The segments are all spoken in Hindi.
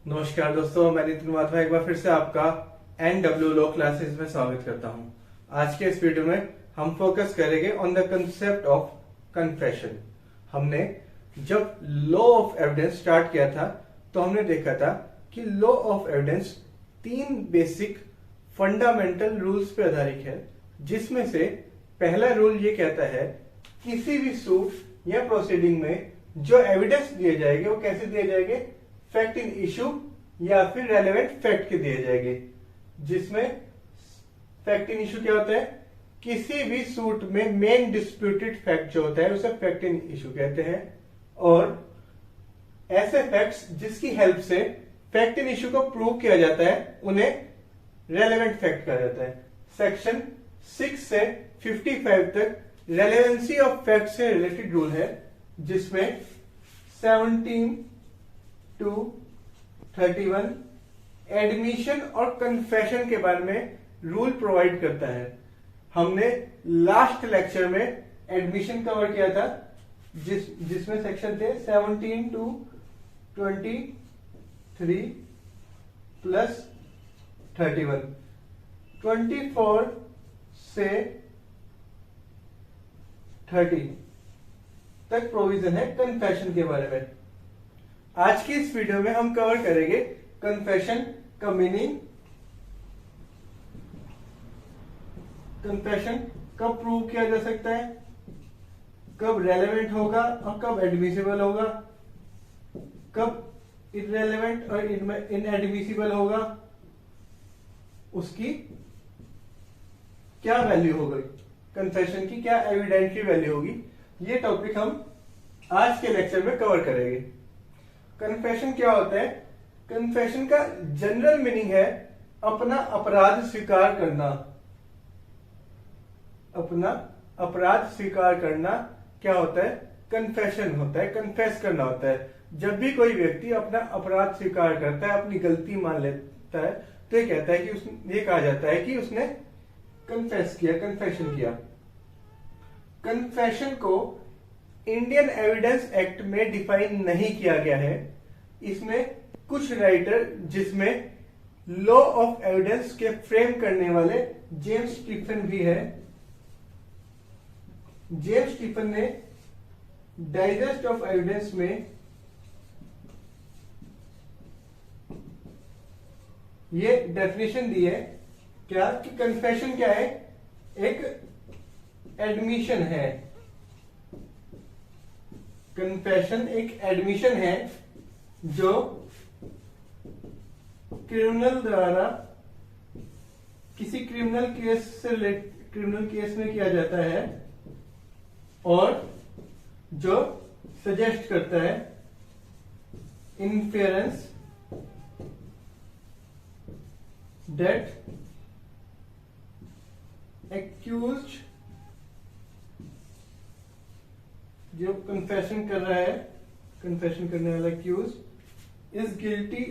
नमस्कार दोस्तों, मैं नितिन वाधवा एक बार फिर से आपका NW लॉ क्लासेस में स्वागत करता हूं। आज के इस वीडियो में हम फोकस करेंगे on the concept of confession. हमने जब लॉ ऑफ एविडेंस स्टार्ट किया था तो हमने देखा था कि law of evidence 3 basic fundamental rules पे आधारित है, जिसमें से पहला रूल ये कहता है किसी भी सूट या प्रोसीडिंग में जो एविडेंस दिए जाएंगे वो कैसे दिए जाएंगे, फैक्ट इन इशू या फिर रेलेवेंट फैक्ट के दिए जाएंगे। जिसमें फैक्ट इन इशू क्या होता है, किसी भी सूट में मेन डिस्प्यूटेड फैक्ट जो होता है उसे फैक्ट इन इशू कहते हैं, और ऐसे फैक्ट्स जिसकी हेल्प से फैक्ट इन इशू को प्रूव किया जाता है उन्हें रेलेवेंट फैक्ट कहा जाता है। सेक्शन 6 से 55 तक रेलेवेंसी ऑफ फैक्ट से रिलेटेड रूल है, जिसमें 17 to 31 एडमिशन और कन्फेशन के बारे में रूल प्रोवाइड करता है। हमने लास्ट लेक्चर में एडमिशन कवर किया था, जिसमें सेक्शन थे 17 to 23 प्लस 31। 24 से 30 तक प्रोविजन है कन्फेशन के बारे में। आज की इस वीडियो में हम कवर करेंगे कन्फेशन का मीनिंग, कन्फेशन कब प्रूव किया जा सकता है, कब रेलेवेंट होगा और कब एडमिसिबल होगा, कब इररेलेवेंट और इनएडमिसिबल होगा, उसकी क्या वैल्यू होगी, कन्फेशन की क्या एविडेंटरी वैल्यू होगी, ये टॉपिक हम आज के लेक्चर में कवर करेंगे। कन्फेशन क्या होता है? कन्फेशन का जनरल मीनिंग है अपना अपराध स्वीकार करना। अपना अपराध स्वीकार करना क्या होता है? कन्फेशन होता है, कन्फेस करना होता है। जब भी कोई व्यक्ति अपना अपराध स्वीकार करता है, अपनी गलती मान लेता है, तो ये कहता है कि ये कहा जाता है कि उसने कन्फेस किया, कन्फेशन किया। कन्फेशन को इंडियन एविडेंस एक्ट में डिफाइन नहीं किया गया है। इसमें कुछ राइटर, जिसमें लॉ ऑफ एविडेंस के फ्रेम करने वाले जेम्स स्टीफन भी है। जेम्स स्टीफन ने डाइजेस्ट ऑफ एविडेंस में ये डेफिनेशन दी है क्या कि कन्फेशन क्या है? एक एडमिशन है। कन्फेशन एक एडमिशन है जो क्रिमिनल द्वारा किसी क्रिमिनल केस में किया जाता है और जो सजेस्ट करता है इन्फेरेंस दैट एक्यूज्ड, जो कन्फेशन कर रहा है, कन्फेशन करने वाला accuse is guilty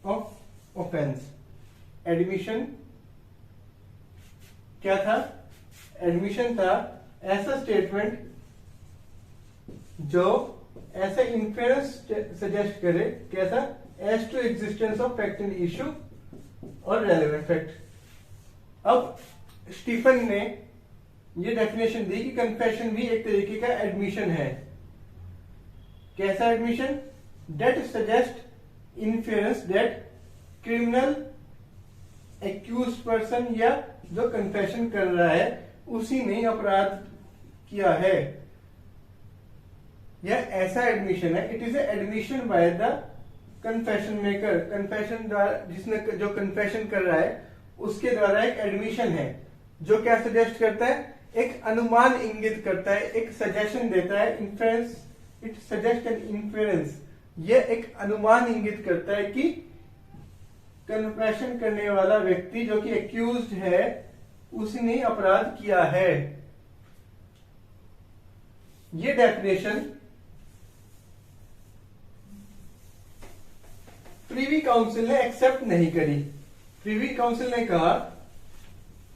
of offence. Admission क्या था? एडमिशन था ऐसा स्टेटमेंट जो ऐसा इन्फेरेंस सजेस्ट करे, कैसा? As to existence of fact in issue और रेलेवेंट फैक्ट। अब स्टीफन ने ये डेफिनेशन दी कि कन्फेशन भी एक तरीके का एडमिशन है। कैसा admission? That suggest inference that criminal accuse person, या जो कन्फेशन कर रहा है उसी ने अपराध किया है। यह ऐसा एडमिशन है, it is admission by the confession maker. Confession द्वारा, जिसने जो कन्फेशन कर रहा है उसके द्वारा एक एडमिशन है जो क्या सजेस्ट करता है? एक अनुमान इंगित करता है, एक सजेशन देता है। Inference, it suggest an inference. यह एक अनुमान इंगित करता है कि कन्फेशन करने वाला व्यक्ति जो कि एक्यूज्ड है उसने अपराध किया है। यह डेफिनेशन प्रीवी काउंसिल ने एक्सेप्ट नहीं करी। प्रीवी काउंसिल ने कहा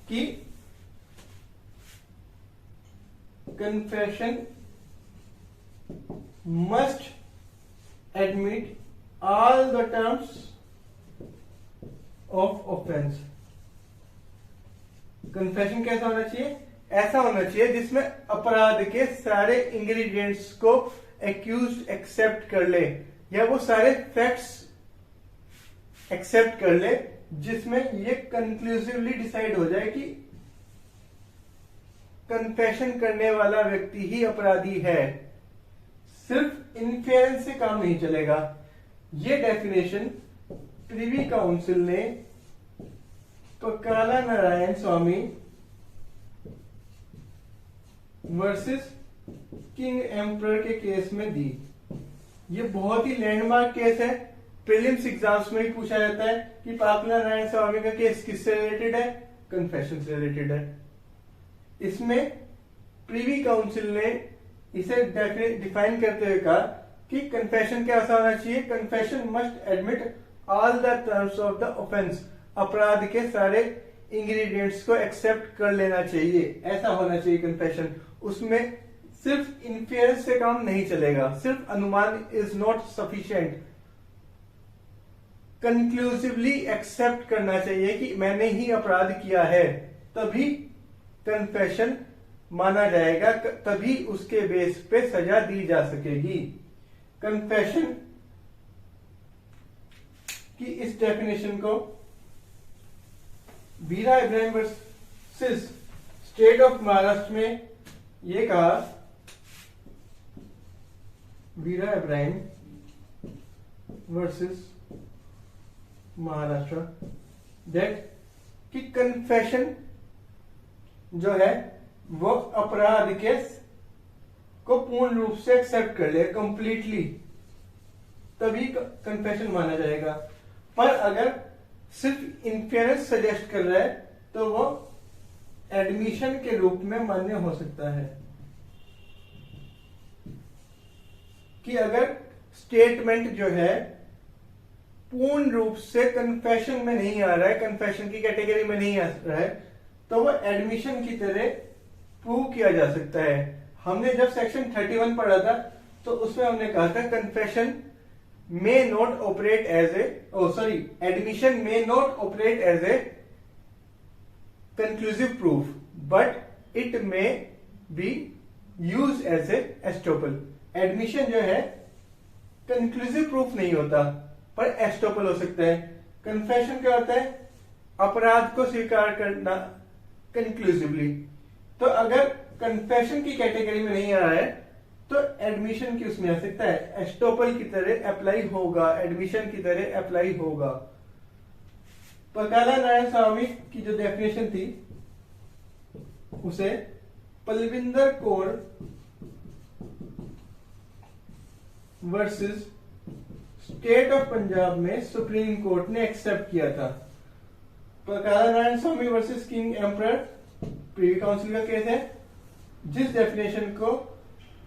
कि confession must admit all the terms of offense। Confession कैसा होना चाहिए? ऐसा होना चाहिए जिसमें अपराध के सारे इंग्रेडिएंट्स को एक्यूज्ड एक्सेप्ट कर ले, या वो सारे फैक्ट्स एक्सेप्ट कर ले, जिसमें ये कंक्लूसिवली डिसाइड हो जाए कि कन्फेशन करने वाला व्यक्ति ही अपराधी है। सिर्फ इन्फेरेंस से काम नहीं चलेगा। ये डेफिनेशन प्रिवी काउंसिल ने पकाला Narayana Swami versus king emperor के केस में दी। ये बहुत ही लैंडमार्क केस है। प्रीलिम्स एग्जाम्स में भी पूछा जाता है कि पाकला नारायण स्वामी का केस किससे रिलेटेड है? कन्फेशन से रिलेटेड है। इसमें प्रिवी काउंसिल ने इसे डिफाइन करते हुए कहा कि कन्फेशन कैसा होना चाहिए? Confession must admit all the terms of the offence. अपराध के सारे इंग्रेडिएंट्स को एक्सेप्ट कर लेना चाहिए, ऐसा होना चाहिए कन्फेशन। उसमें सिर्फ इन्फेरेंस से काम नहीं चलेगा, सिर्फ अनुमान is not sufficient. Conclusively accept करना चाहिए कि मैंने ही अपराध किया है, तभी कन्फेशन माना जाएगा, तभी उसके बेस पे सजा दी जा सकेगी। कन्फेशन की इस डेफिनेशन को बीरा Ibrahim versus state of Maharashtra में ये कहा, बीरा इब्राहिम वर्सेस महाराष्ट्र, दैट कि कन्फेशन जो है वो अपराध के को पूर्ण रूप से एक्सेप्ट कर ले, कंप्लीटली, तभी कन्फेशन माना जाएगा। पर अगर सिर्फ इन्फेरेंस सजेस्ट कर रहा है तो वो एडमिशन के रूप में मान्य हो सकता है। कि अगर स्टेटमेंट जो है पूर्ण रूप से कन्फेशन में नहीं आ रहा है, कन्फेशन की कैटेगरी में नहीं आ रहा है, तो वो एडमिशन की तरह प्रूव किया जा सकता है। हमने जब सेक्शन 31 पढ़ा था तो उसमें हमने कहा था confession may not operate as admission may not operate as a conclusive proof, but it may be used as a estoppel। Admission जो है कंक्लूसिव प्रूफ नहीं होता, पर एस्टोपल हो सकता है। कन्फेशन क्या होता है? अपराध को स्वीकार करना कंक्लूसिवली। तो अगर कन्फेशन की कैटेगरी में नहीं आ रहा है तो एडमिशन की उसमें आ सकता है, एस्टोपल की तरह अप्लाई होगा, एडमिशन की तरह अप्लाई होगा। पकाला नारायण स्वामी की जो डेफिनेशन थी उसे Palvinder Kaur versus state of Punjab में सुप्रीम कोर्ट ने एक्सेप्ट किया था। Pakala Narayana Swami versus king emperor privy council का केस है,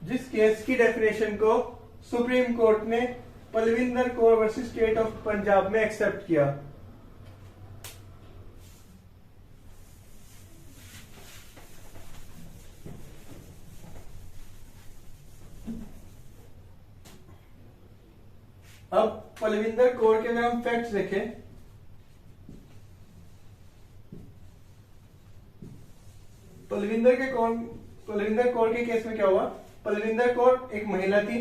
जिस केस की डेफिनेशन को सुप्रीम कोर्ट ने Palvinder Kaur versus state of Punjab में एक्सेप्ट किया। अब पलविंदर कौर के अगर हम फैक्ट्स देखें, पलविंदर कौर के केस में क्या हुआ? पलविंदर कौर एक महिला थी,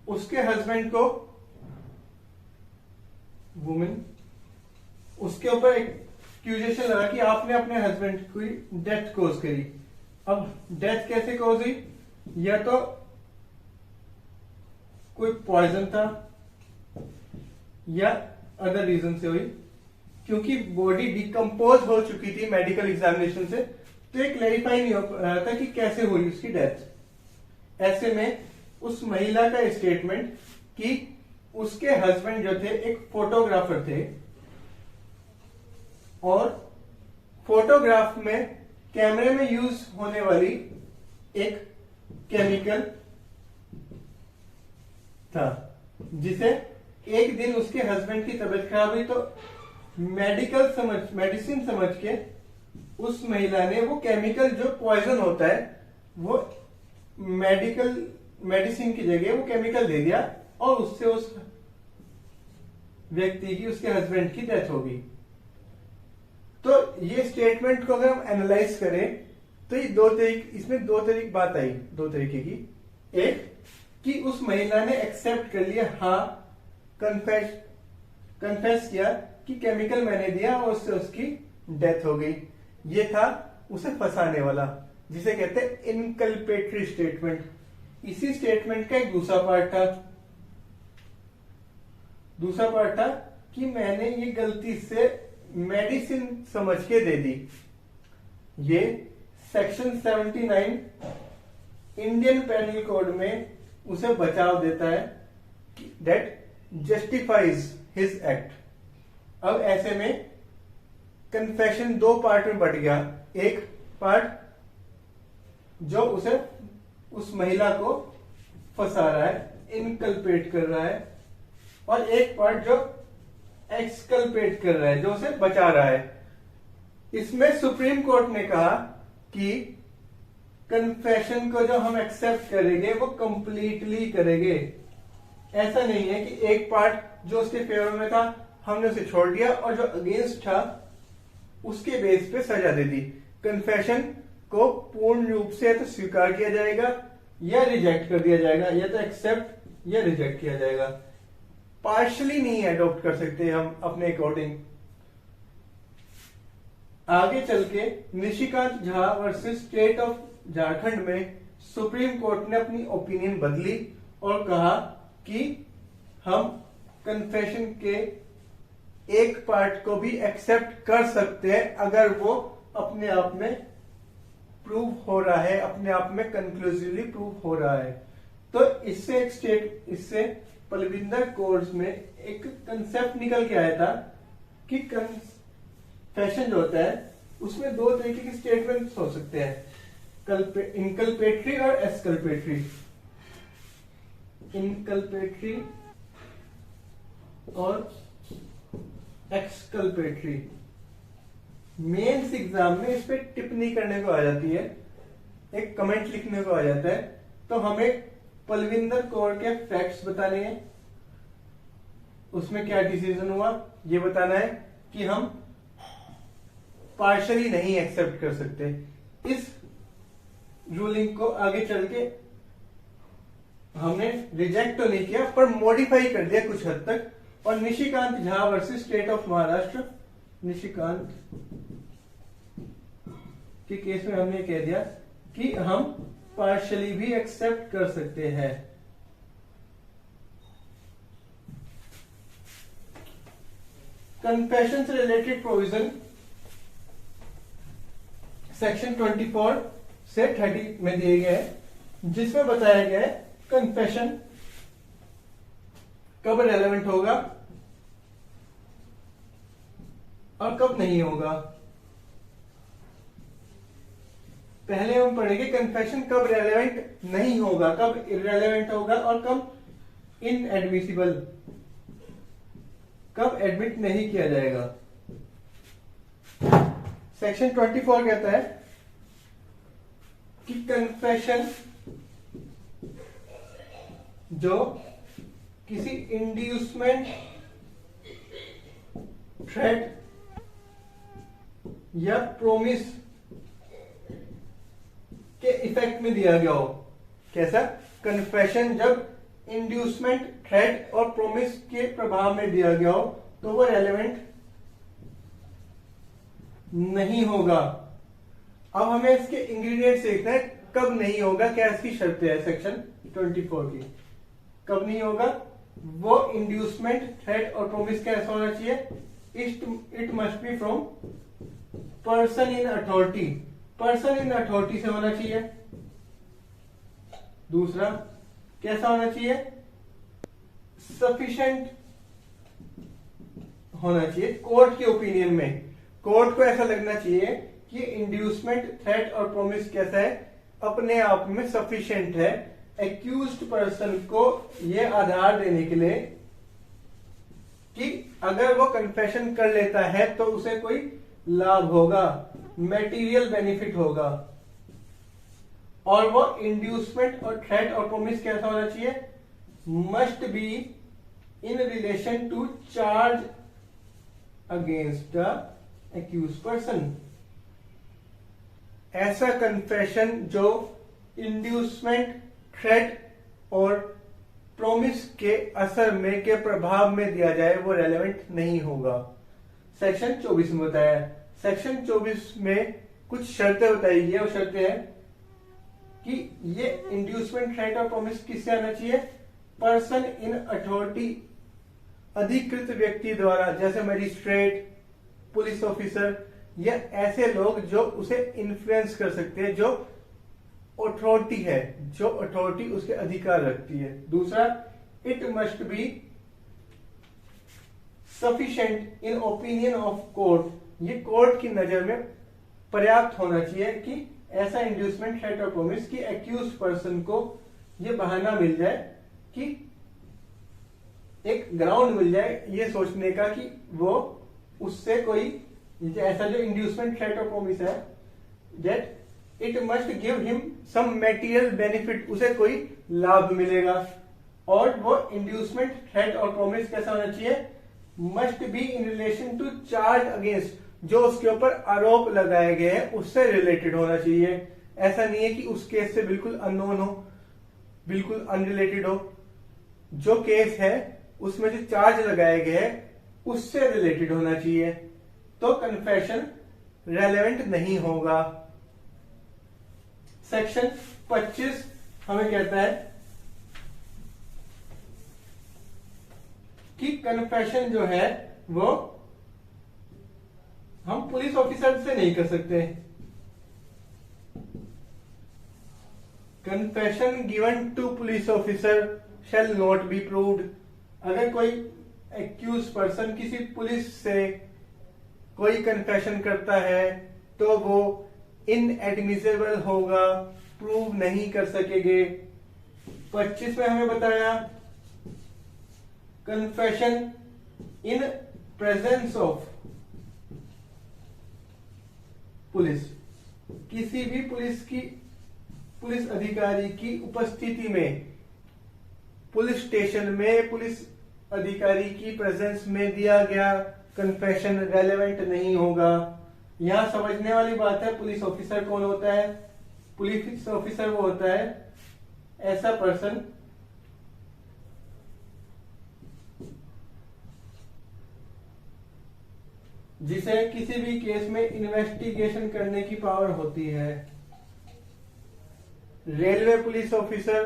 उसके हस्बैंड को उसके ऊपर एक एक्यूजेशन लगा कि आपने अपने हस्बैंड की डेथ कॉज करी। अब डेथ कैसे कॉज हुई? या तो कोई पॉइजन था या अदर रीजन से हुई, क्योंकि बॉडी डिकम्पोज हो चुकी थी मेडिकल एग्जामिनेशन से, तो ये क्लैरिफाई नहीं हो रहा था कि कैसे हुई उसकी डेथ। ऐसे में उस महिला का स्टेटमेंट कि उसके हस्बैंड जो थे एक फोटोग्राफर थे और फोटोग्राफ में कैमरे में यूज होने वाली एक केमिकल था, जिसे एक दिन उसके हस्बैंड की तबीयत खराब हुई तो मेडिसिन समझ के उस महिला ने वो केमिकल जो पॉइजन होता है वो मेडिकल मेडिसिन की जगह वो केमिकल दे दिया और उससे उस व्यक्ति की, उसके हस्बैंड की डेथ हो गई। तो ये स्टेटमेंट को अगर हम एनालाइज करें तो ये इसमें दो बात आई, दो तरीके की। एक कि उस महिला ने एक्सेप्ट कर लिया, हाँ कन्फेस किया कि केमिकल मैंने दिया और उससे उसकी डेथ हो गई। ये था उसे फंसाने वाला, जिसे कहते हैं इनकल्पेटरी स्टेटमेंट। इसी स्टेटमेंट का एक दूसरा पार्ट था कि मैंने ये गलती से मेडिसिन समझ के दे दी। ये सेक्शन 79 इंडियन पेनल कोड में उसे बचाव देता है, दैट जस्टिफाइज हिज एक्ट। अब ऐसे में कन्फेशन दो पार्ट में बढ़ गया। एक पार्ट जो उसे, उस महिला को फंसा रहा है, इनकल्पेट कर रहा है, और एक पार्ट जो एक्सकल्पेट कर रहा है, जो उसे बचा रहा है। इसमें सुप्रीम कोर्ट ने कहा कि कन्फेशन को जो हम एक्सेप्ट करेंगे वो कंप्लीटली करेंगे। ऐसा नहीं है कि एक पार्ट जो उसके फेवर में था हमने उसे छोड़ दिया और जो अगेंस्ट था उसके बेस पे सजा दे दी। कन्फेशन को पूर्ण रूप से तो स्वीकार किया जाएगा या रिजेक्ट कर दिया जाएगा, या तो एक्सेप्ट या रिजेक्ट किया जाएगा। पार्शली नहीं अडॉप्ट कर सकते हम अपने अकॉर्डिंग। आगे चल के Nishikant Jha versus state of Jharkhand में सुप्रीम कोर्ट ने अपनी ओपिनियन बदली और कहा कि हम कन्फेशन के एक पार्ट को भी एक्सेप्ट कर सकते हैं अगर वो अपने आप में प्रूव हो रहा है, अपने आप में कंक्लूसिवली प्रूव हो रहा है। तो इससे पलविंदर कोर्स में एक कंसेप्ट निकल के आया था कि कन्फेशन जो होता है उसमें दो तरीके की स्टेटमेंट्स हो सकते हैं, इनकल्पेटरी और एक्सकल्पेटरी। इनकल्पेटरी और एक्सकल्पेटरी। मेंस एग्जाम में इस पे टिप्पणी करने को आ जाती है, एक कमेंट लिखने को आ जाता है। तो हमें पलविंदर कौर के फैक्ट्स बताने हैं, उसमें क्या डिसीजन हुआ ये बताना है कि हम पार्शली नहीं एक्सेप्ट कर सकते। इस रूलिंग को आगे चल के हमने रिजेक्ट तो नहीं किया पर मॉडिफाई कर दिया कुछ हद तक, और Nishikant Jha versus state of Maharashtra, Nishikant के केस में हमने कह दिया कि हम पार्शली भी एक्सेप्ट कर सकते हैं। कन्फेशन से रिलेटेड प्रोविजन सेक्शन 24 से 30 में दिए गए हैं, जिसमें बताया गया है कन्फेशन कब रेलेवेंट होगा और कब नहीं होगा। पहले हम पढ़ेंगे कन्फेशन कब रेलेवेंट नहीं होगा, कब इररेलेवेंट होगा और कब इनएडमिसिबल, कब एडमिट नहीं किया जाएगा। सेक्शन 24 कहता है कि कन्फेशन जो किसी इंड्यूसमेंट, थ्रेट या प्रोमिस के इफेक्ट में दिया गया हो। कैसा? कन्फेशन जब इंड्यूसमेंट, थ्रेट और प्रोमिस के प्रभाव में दिया गया हो तो वो रेलेवेंट नहीं होगा। अब हमें इसके इंग्रेडिएंट्स देखना है, कब नहीं होगा, क्या इसकी शर्तें है सेक्शन 24 की। कब नहीं होगा? वो इंड्यूसमेंट, थ्रेट और प्रोमिस कैसा होना चाहिए? It must be from person in authority, person in authority से होना चाहिए। दूसरा कैसा होना चाहिए? सफिशिएंट होना चाहिए कोर्ट के ओपिनियन में। कोर्ट को ऐसा लगना चाहिए कि इंड्यूसमेंट, थ्रेट और प्रोमिस कैसा है, अपने आप में सफिशिएंट है एक्यूज्ड पर्सन को यह आधार देने के लिए कि अगर वो कन्फेशन कर लेता है तो उसे कोई लाभ होगा, मैटेरियल बेनिफिट होगा। और वो इंड्यूसमेंट और थ्रेट और प्रोमिस कैसा होना चाहिए, must be in relation to charge against the accused person. ऐसा कन्फेशन जो इंड्यूसमेंट, थ्रेट और प्रोमिस के असर में, के प्रभाव में दिया जाए, वो रेलेवेंट नहीं होगा। सेक्शन 24 में बताया। सेक्शन 24 में कुछ शर्तें बताई गई है। वो शर्तें हैं कि ये इंड्यूसमेंट, थ्रेट और प्रोमिस किससे आना चाहिए, पर्सन इन अथॉरिटी, अधिकृत व्यक्ति द्वारा, जैसे मजिस्ट्रेट, पुलिस ऑफिसर, या ऐसे लोग जो उसे इन्फ्लुएंस कर सकते हैं, जो अथॉरिटी है, जो अथॉरिटी उसके अधिकार रखती है। दूसरा, it must be sufficient in opinion of court, ये कोर्ट की नजर में पर्याप्त होना चाहिए कि ऐसा इंड्यूसमेंट, थ्रेट और प्रोमिस की एक्यूज पर्सन को ये बहाना मिल जाए, कि एक ग्राउंड मिल जाए ये सोचने का कि वो उससे कोई ऐसा जो इंड्यूसमेंट, थ्रेट और प्रोमिस है, that it must give him some material benefit, उसे कोई लाभ मिलेगा। और वो इंड्यूसमेंट, थ्रेट और प्रोमिस कैसा होना चाहिए, must be in relation to charge against, जो उसके ऊपर आरोप लगाए गए हैं उससे रिलेटेड होना चाहिए। ऐसा नहीं है कि उस केस से बिल्कुल अननोन हो, बिल्कुल अनरिलेटेड हो। जो केस है उसमें जो चार्ज लगाए गए हैं उससे रिलेटेड होना चाहिए, तो कन्फेशन रेलेवेंट नहीं होगा। सेक्शन 25 हमें कहता है कि कन्फेशन जो है वो हम पुलिस ऑफिसर से नहीं कर सकते। Confession given to police officer shall not be proved. अगर कोई एक्यूज पर्सन किसी पुलिस से कोई कन्फेशन करता है तो वो इनएडमिसिबल होगा, प्रूव नहीं कर सकेंगे। 25 में हमें बताया confession in presence of police, किसी भी पुलिस अधिकारी की उपस्थिति में, पुलिस स्टेशन में पुलिस अधिकारी की प्रेजेंस में दिया गया कन्फेशन रेलेवेंट नहीं होगा। यहां समझने वाली बात है, पुलिस ऑफिसर कौन होता है, पुलिस ऑफिसर वो होता है ऐसा पर्सन जिसे किसी भी केस में इन्वेस्टिगेशन करने की पावर होती है। Railway police officer,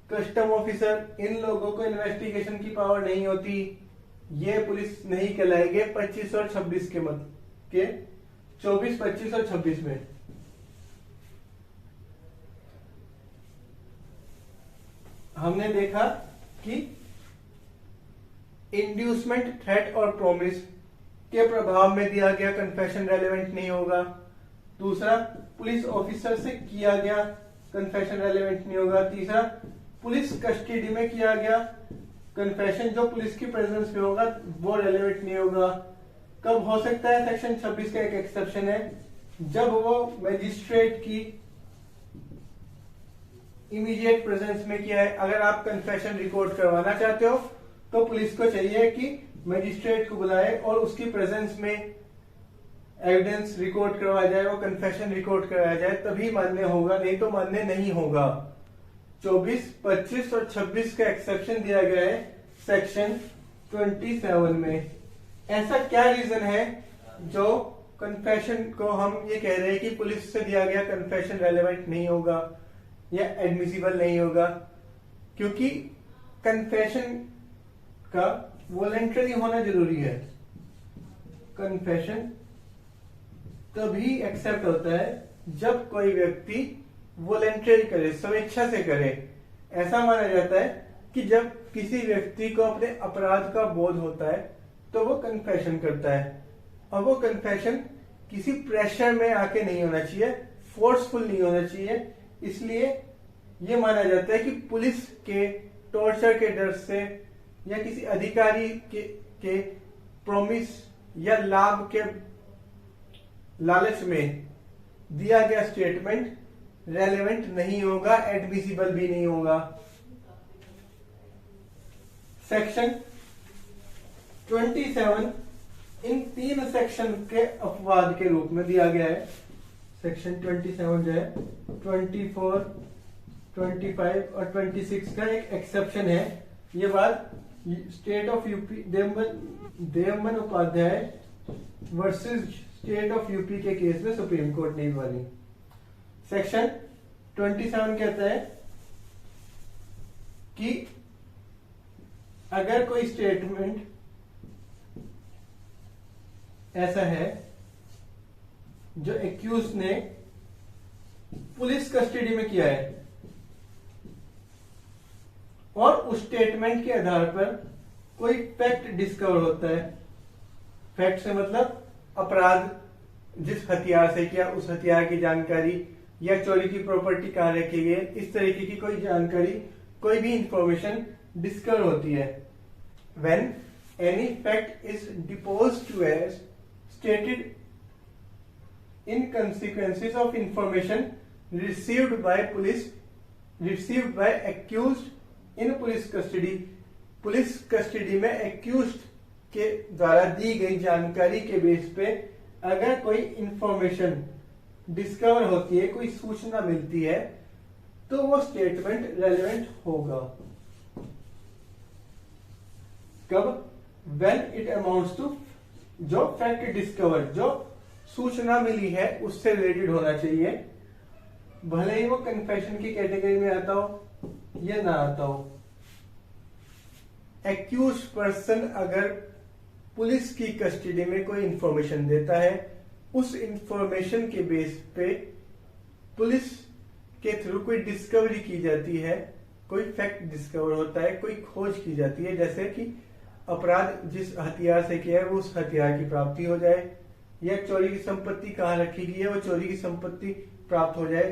custom officer, इन लोगों को इन्वेस्टिगेशन की पावर नहीं होती, ये पुलिस नहीं कहलाएंगे। 25 और 26 के मत के 24, 25 और 26 में हमने देखा कि इंड्यूसमेंट, थ्रेट और प्रोमिस के प्रभाव में दिया गया कन्फेशन रेलेवेंट नहीं होगा। दूसरा, पुलिस ऑफिसर से किया गया कन्फेशन रेलेवेंट नहीं होगा। तीसरा, पुलिस कस्टडी में किया गया कन्फेशन जो पुलिस की प्रेजेंस में होगा वो रेलेवेंट नहीं होगा। कब हो सकता है, सेक्शन 26 का एक एक्सेप्शन है, जब वो मजिस्ट्रेट की इमीडिएट प्रेजेंस में किया है। अगर आप कन्फेशन रिकॉर्ड करवाना चाहते हो तो पुलिस को चाहिए कि मजिस्ट्रेट को बुलाए और उसकी प्रेजेंस में एविडेंस रिकॉर्ड करवाया जाए, वो कन्फेशन रिकॉर्ड कराया जाए, तभी मान्य होगा, नहीं तो मान्य नहीं होगा। 24, 25 और 26 का एक्सेप्शन दिया गया है सेक्शन 27 में। ऐसा क्या रीजन है जो कन्फेशन को हम ये कह रहे हैं कि पुलिस से दिया गया कन्फेशन रेलेवेंट नहीं होगा या एडमिसिबल नहीं होगा? क्योंकि कन्फेशन का वॉलंटरी होना जरूरी है। कन्फेशन तभी एक्सेप्ट होता है जब कोई व्यक्ति वॉलंटरी करे, स्वेच्छा से करे। ऐसा माना जाता है कि जब किसी व्यक्ति को अपने अपराध का बोध होता है तो वो कन्फेशन करता है, और वो कन्फेशन किसी प्रेशर में आके नहीं होना चाहिए, फोर्सफुल नहीं होना चाहिए। इसलिए ये माना जाता है कि पुलिस के टॉर्चर के डर से या किसी अधिकारी के प्रॉमिस या लाभ के लालच में दिया गया स्टेटमेंट रेलेवेंट नहीं होगा, एडमिसिबल भी नहीं होगा। सेक्शन 27 इन 3 सेक्शन के अपवाद के रूप में दिया गया है। सेक्शन 27 जो है 24, 25 और 26 का एक एक्सेप्शन है। ये बात state of UP Devman Upadhyay versus state of UP के केस में सुप्रीम कोर्ट ने मानी। सेक्शन 27 कहता है कि अगर कोई स्टेटमेंट ऐसा है जो एक्यूज ने पुलिस कस्टडी में किया है और उस स्टेटमेंट के आधार पर कोई फैक्ट डिस्कवर होता है, फैक्ट से मतलब अपराध जिस हथियार से किया उस हथियार की जानकारी या चोरी की प्रॉपर्टी कहां रखी गई, इस तरीके की कोई जानकारी, कोई भी इंफॉर्मेशन डिस्कवर होती है। When any fact is deposed as stated in consequences of information received by accused in police custody, police custody में एक्यूज्ड के द्वारा दी गई जानकारी के बेस पे अगर कोई इंफॉर्मेशन डिस्कवर होती है, कोई सूचना मिलती है, तो वो स्टेटमेंट रेलेवेंट होगा। कब? When it amounts to, जो फैक्ट डिस्कवर, जो सूचना मिली है उससे रिलेटेड होना चाहिए, भले ही वो कन्फेशन की कैटेगरी में आता हो या ना आता हो। एक्यूज पर्सन अगर पुलिस की कस्टडी में कोई इंफॉर्मेशन देता है, उस इंफॉर्मेशन के बेस पे पुलिस के थ्रू कोई डिस्कवरी की जाती है, कोई फैक्ट डिस्कवर होता है, कोई खोज की जाती है, जैसे कि अपराध जिस हथियार से किया है वो उस हथियार की प्राप्ति हो जाए, या चोरी की संपत्ति कहां रखी गई है वो चोरी की संपत्ति प्राप्त हो जाए,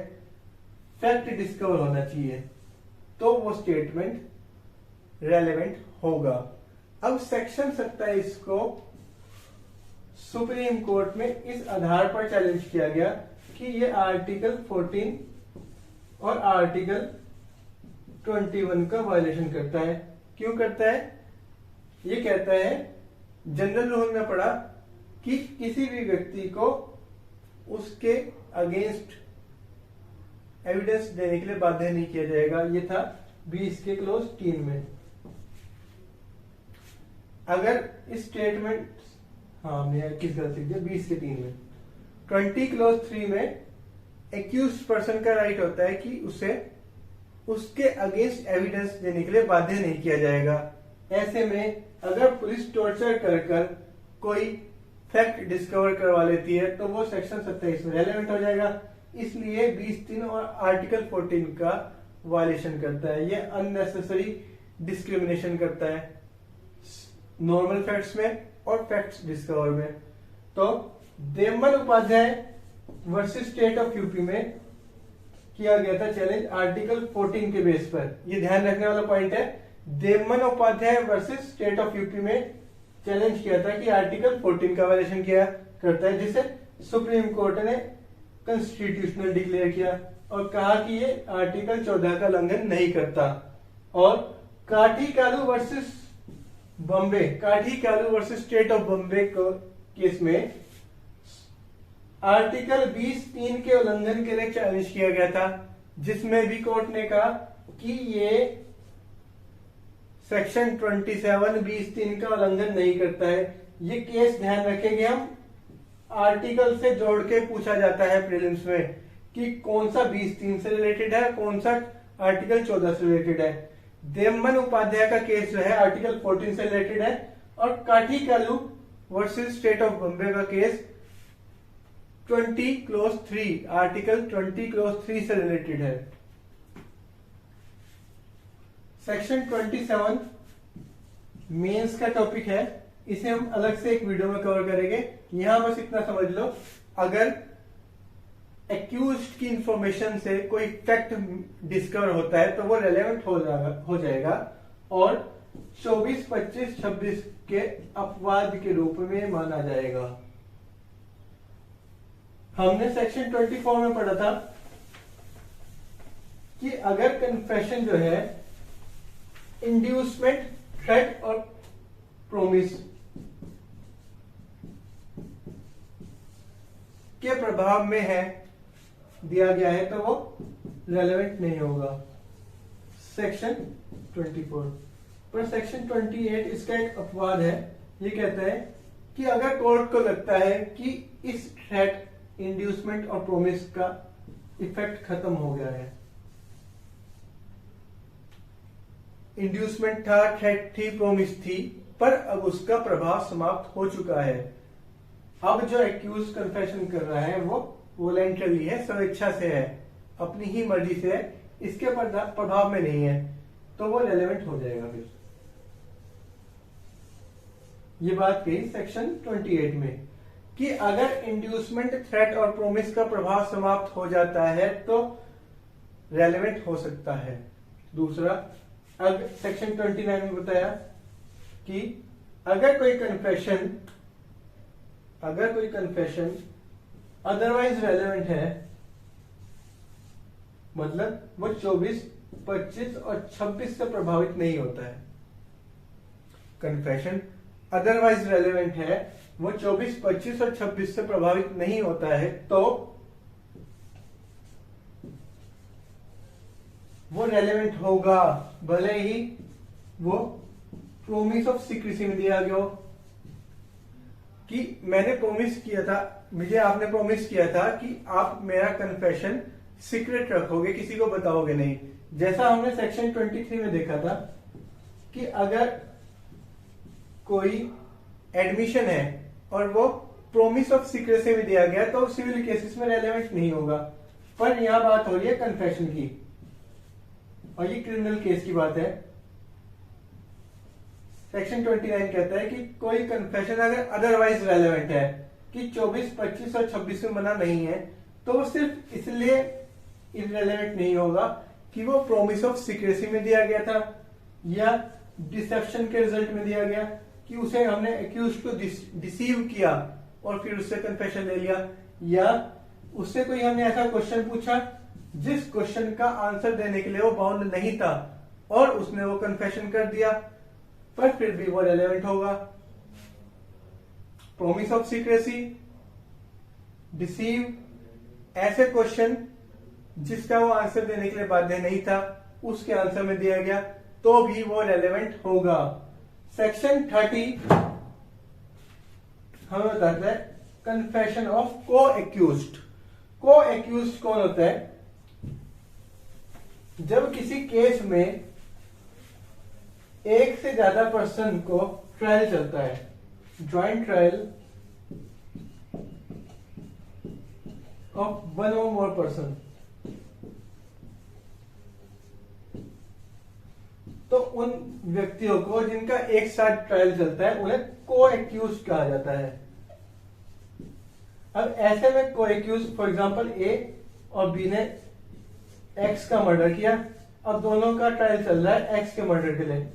फैक्ट डिस्कवर होना चाहिए, तो वो स्टेटमेंट रेलेवेंट होगा। अब सेक्शन 27 को सुप्रीम कोर्ट में इस आधार पर चैलेंज किया गया कि ये आर्टिकल 14 और आर्टिकल 21 का वायलेशन करता है। क्यों करता है? ये कहता है, जनरल रूल में पढ़ा कि किसी भी व्यक्ति को उसके अगेंस्ट एविडेंस देने के लिए बाध्य नहीं किया जाएगा। ये था 20 के क्लोज 3 में। अगर इस स्टेटमेंट, मैं किस गलत लिख दिया, 20 के 3 में। 20 क्लोज 3 में एक्यूज पर्सन का राइट होता है कि उसे उसके अगेंस्ट एविडेंस देने के लिए बाध्य नहीं किया जाएगा। ऐसे में अगर पुलिस टॉर्चर कर कोई फैक्ट डिस्कवर करवा लेती है तो वो सेक्शन 27 में रेलेवेंट हो जाएगा। इसलिए 20(3) और आर्टिकल 14 का वायलेशन करता है। ये अननेसेसरी डिस्क्रिमिनेशन करता है नॉर्मल फैक्ट्स में और फैक्ट्स डिस्कवर में। तो Devman Upadhyay versus state of UP में किया गया था चैलेंज आर्टिकल 14 के बेस पर। ये ध्यान रखने वाला पॉइंट है। Devman Upadhyay versus state of UP में चैलेंज किया था कि आर्टिकल 14 का वायलेशन किया करता है, जिसे सुप्रीम कोर्ट ने कॉन्स्टिट्यूशनल डिक्लेयर किया और कहा कि ये आर्टिकल 14 का उल्लंघन नहीं करता। और काठी कालू वर्सेस बॉम्बे, काठी Kalu versus state of Bombay case में आर्टिकल 20(3) के उल्लंघन के लिए चैलेंज किया गया था, जिसमें भी कोर्ट ने कहा कि ये सेक्शन 27 20(3) का उल्लंघन नहीं करता है। ये केस ध्यान रखेंगे हम, आर्टिकल से जोड़ के पूछा जाता है प्रीलिम्स में कि कौन सा 20(3) से रिलेटेड है, कौन सा आर्टिकल 14 से रिलेटेड है। देवमन उपाध्याय का केस जो है आर्टिकल 14 से रिलेटेड है और काठी Kalu versus state of Bombay का केस 20(3) आर्टिकल 20(3) से रिलेटेड है। सेक्शन 27 मेंस का टॉपिक है, इसे हम अलग से एक वीडियो में कवर करेंगे। यहां बस इतना समझ लो, अगर एक्यूज्ड की इंफॉर्मेशन से कोई फैक्ट डिस्कवर होता है तो वो रेलेवेंट हो जाएगा और 24, 25, 26 के अपवाद के रूप में माना जाएगा। हमने सेक्शन 24 में पढ़ा था कि अगर कन्फेशन जो है इंड्यूसमेंट, थ्रेट और प्रोमिस के प्रभाव में है दिया गया है तो वो रेलेवेंट नहीं होगा, सेक्शन 24। पर सेक्शन 28 इसका एक अपवाद है। ये कहता है कि अगर कोर्ट को लगता है कि इस थ्रेट, इंड्यूसमेंट और प्रोमिस का इफेक्ट खत्म हो गया है, इंड्यूसमेंट था, थ्रेट थी, प्रोमिस थी, पर अब उसका प्रभाव समाप्त हो चुका है, अब जो एक्यूज कन्फेशन कर रहा है वो वॉलेंटरी है, स्वेच्छा से है, अपनी ही मर्जी से है, इसके प्रभाव में नहीं है, तो वो रेलेवेंट हो जाएगा। फिर ये बात कही सेक्शन 28 में कि अगर इंड्यूसमेंट, थ्रेट और प्रोमिस का प्रभाव समाप्त हो जाता है तो रेलेवेंट हो सकता है। दूसरा, अब सेक्शन 29 में बताया कि अगर कोई कन्फेशन अदरवाइज रेलेवेंट है, मतलब वो 24, 25 और 26 से प्रभावित नहीं होता है। कन्फेशन अदरवाइज रेलेवेंट है, वो 24, 25 और 26 से प्रभावित नहीं होता है, तो वो रेलेवेंट होगा, भले ही वो प्रोमिस ऑफ सीक्रेसी में दिया गया हो कि मैंने प्रोमिस किया था, मुझे आपने प्रोमिस किया था कि आप मेरा कन्फेशन सीक्रेट रखोगे, किसी को बताओगे नहीं। जैसा हमने सेक्शन 23 में देखा था कि अगर कोई एडमिशन है और वो प्रोमिस ऑफ सीक्रेसी में दिया गया तो सिविल केसेस में रेलेवेंट नहीं होगा, पर यहां बात हो रही है कन्फेशन की और ये क्रिमिनल केस की बात है। सेक्शन 29 कहता है कि कोई कन्फेशन अगर अदरवाइज रेलेवेंट है कि 24, 25 और 26 में मना नहीं है, तो वो सिर्फ इसलिए इररेलेवेंट नहीं होगा कि वो प्रोमिस ऑफ सीक्रेसी में दिया गया था या डिसेप्शन के रिजल्ट में दिया गया कि उसे हमने एक्यूज को डिसीव किया और फिर उससे कन्फेशन ले लिया, या उससे कोई हमने ऐसा क्वेश्चन पूछा जिस क्वेश्चन का आंसर देने के लिए वो बाउंड नहीं था और उसने वो कन्फेशन कर दिया, पर फिर भी वो रेलेवेंट होगा। प्रोमिस ऑफ सीक्रेसी, डिसीव, ऐसे क्वेश्चन जिसका वो आंसर देने के लिए बाध्य नहीं था, उसके आंसर में दिया गया तो भी वो रेलेवेंट होगा। सेक्शन 30 हमें बताता है कन्फेशन ऑफ को एक्यूज्ड। को एक्यूज्ड कौन होता है? जब किसी केस में एक से ज्यादा पर्सन को ट्रायल चलता है, ज्वाइंट ट्रायल ऑफ वन और मोर पर्सन, तो उन व्यक्तियों को जिनका एक साथ ट्रायल चलता है उन्हें को एक्यूज कहा जाता है। अब ऐसे में को एक्यूज, फॉर एग्जांपल ए और बी ने एक्स का मर्डर किया, अब दोनों का ट्रायल चल रहा है एक्स के मर्डर के लिए,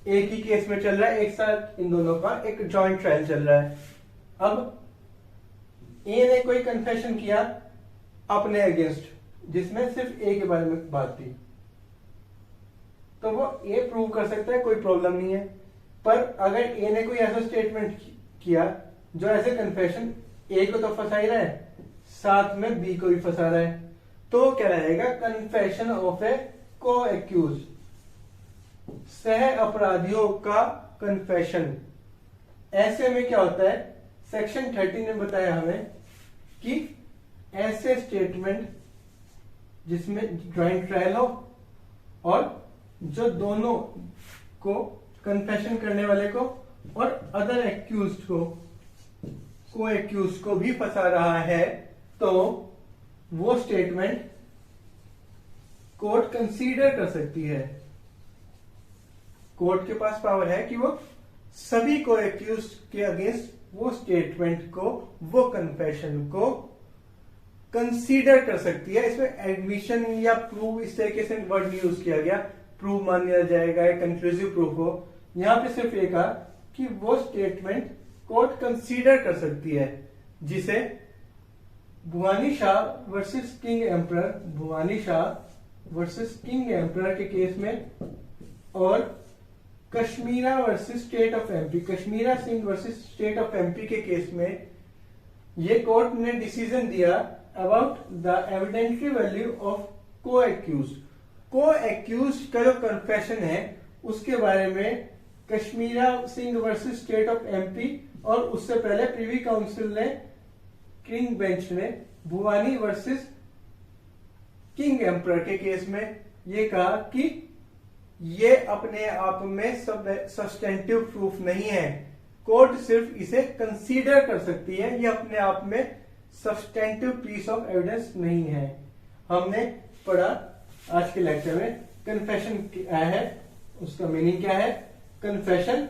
एक ही केस में चल रहा है, एक साथ इन दोनों का एक जॉइंट ट्रायल चल रहा है। अब ए ने कोई कन्फेशन किया अपने अगेंस्ट जिसमें सिर्फ ए के बारे में बात थी, तो वो ए प्रूव कर सकता है, कोई प्रॉब्लम नहीं है। पर अगर ए ने कोई ऐसा स्टेटमेंट किया जो ऐसे कन्फेशन ए को तो फंसा ही रहा है, साथ में बी को भी फंसा रहा है, तो क्या रहेगा? कन्फेशन ऑफ ए को एक्यूज, सह अपराधियों का कन्फेशन। ऐसे में क्या होता है? सेक्शन 30 ने बताया हमें कि ऐसे स्टेटमेंट जिसमें ज्वाइंट ट्रायल हो और जो दोनों को, कन्फेशन करने वाले को और अदर एक्यूज को एक्यूज को भी फंसा रहा है, तो वो स्टेटमेंट कोर्ट कंसीडर कर सकती है। कोर्ट के पास पावर है कि वो सभी को एक्यूज के अगेंस्ट वो स्टेटमेंट को, वो कन्फेशन को कंसीडर कर सकती है। इसमें एडमिशन या प्रूव इस तरीके से वर्ड नहीं यूज किया गया, प्रूव मान लिया जाएगा या कंक्लूसिव प्रूफ हो, यहां पे सिर्फ ये कहा कि वो स्टेटमेंट कोर्ट कंसीडर कर सकती है जिसे Bhuvani Shah versus king emperor, Bhuvani Shah versus king emperor के केस में, और Kashmira versus state of MP, Kashmira Singh versus state of MP के केस में ये कोर्ट ने डिसीजन दिया about the evidentiary value of co accused, co accused का जो कन्फेशन है उसके बारे में Kashmira Singh versus state of MP, और उससे पहले प्रीवी काउंसिल ने किंग बेंच ने भुवानी वर्सेस किंग एम्परर के केस में ये कहा कि ये अपने आप में सब्सटेंटिव प्रूफ नहीं है, कोर्ट सिर्फ इसे कंसीडर कर सकती है, ये अपने आप में सब्सटेंटिव पीस ऑफ एविडेंस नहीं है। हमने पढ़ा आज के लेक्चर में कन्फेशन क्या है, उसका मीनिंग क्या है, कन्फेशन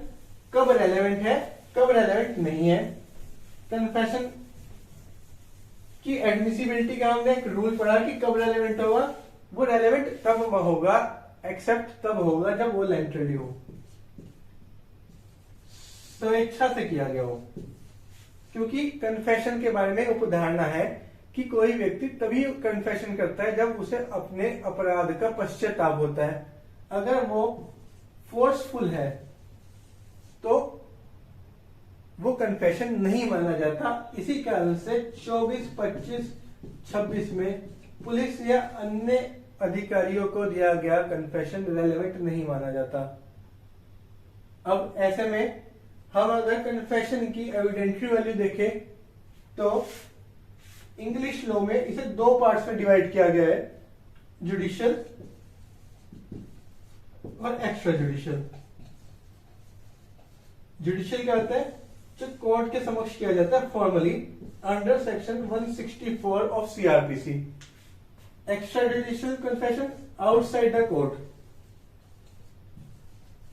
कब रेलेवेंट है, कब रेलेवेंट नहीं है, कन्फेशन की एडमिसिबिलिटी का हमने एक रूल पढ़ा कि कब रेलेवेंट होगा, वो रेलेवेंट तब होगा, एक्सेप्ट तब होगा जब वो वॉलंटरी हो, स्वेच्छा से किया गया हो। क्योंकि कन्फेशन के बारे में उपधारणा है कि कोई व्यक्ति तभी कन्फेशन करता है जब उसे अपने अपराध का पश्चाताप होता है। अगर वो फोर्सफुल है तो वो कन्फेशन नहीं माना जाता। इसी कारण से 24, 25, 26 में पुलिस या अन्य अधिकारियों को दिया गया कन्फेशन रेलेवेंट नहीं माना जाता। अब ऐसे में हम अगर कन्फेशन की एविडेंटरी वैल्यू देखें तो इंग्लिश लॉ में इसे दो पार्ट्स में डिवाइड किया गया है, जुडिशियल और एक्स्ट्रा जुडिशियल। जुडिशियल क्या होता है, जो कोर्ट के समक्ष किया जाता है formally under section 164 of CrPC. Extra judicial confession outside the court,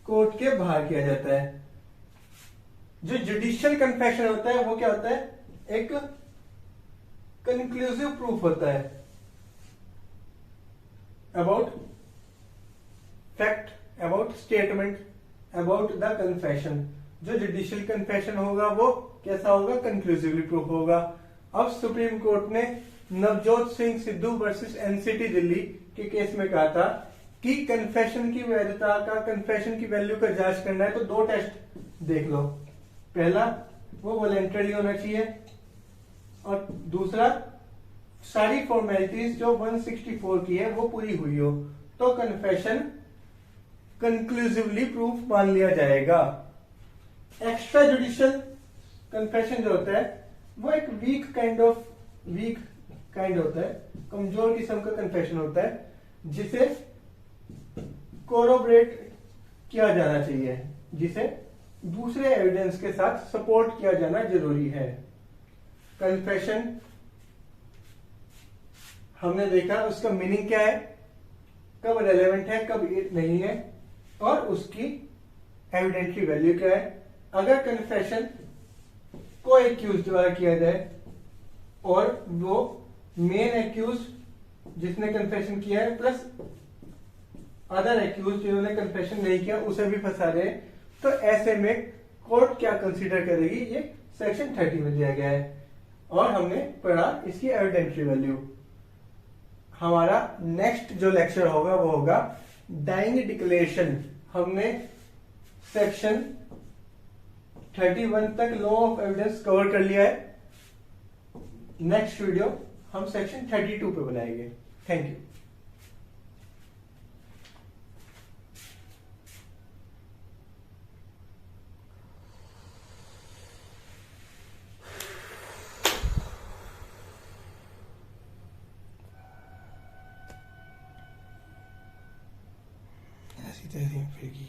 court के बाहर किया जाता है। जो जुडिशियल कन्फेशन होता है वो क्या होता है, एक कंक्लूसिव प्रूफ होता है about fact, about statement, about the confession. जो जुडिशियल कन्फेशन होगा वो कैसा होगा, कंक्लूसिवली प्रूफ होगा। अब सुप्रीम कोर्ट ने नवजोत सिंह सिद्धू वर्सेस एनसीटी दिल्ली के केस में कहा था कि कन्फेशन की वैधता का, कन्फेशन की वैल्यू का जांच करना है तो दो टेस्ट देख लो। पहला, वो वॉलंटरी होना चाहिए, और दूसरा, सारी फॉर्मेलिटीज जो 164 की है वो पूरी हुई हो तो कन्फेशन कंक्लूसिवली प्रूफ मान लिया जाएगा। एक्स्ट्रा जुडिशियल कन्फेशन जो होता है वो एक वीक काइंड होता है, कमजोर किस्म का कन्फेशन होता है जिसे कोरोबरेट किया जाना चाहिए, जिसे दूसरे एविडेंस के साथ सपोर्ट किया जाना जरूरी है। कन्फेशन हमने देखा उसका मीनिंग क्या है, कब रेलेवेंट है, कब नहीं है, और उसकी एविडेंटरी वैल्यू क्या है। अगर कन्फेशन को एक्यूज द्वारा किया जाए और वो मेन एक्यूज जिसने कन्फेशन किया है प्लस अदर एक्यूज जिन्होंने कन्फेशन नहीं किया उसे भी फंसा रहे, तो ऐसे में कोर्ट क्या कंसीडर करेगी, ये सेक्शन 30 में दिया गया है। और हमने पढ़ा इसकी एविडेंटरी वैल्यू। हमारा नेक्स्ट जो लेक्चर होगा वो होगा डाइंग डिक्लेरेशन। हमने सेक्शन 31 तक लॉ ऑफ एविडेंस कवर कर लिया है। नेक्स्ट वीडियो हम सेक्शन 32 पे बनाएंगे। Thank you. ऐसी तैसी फिर की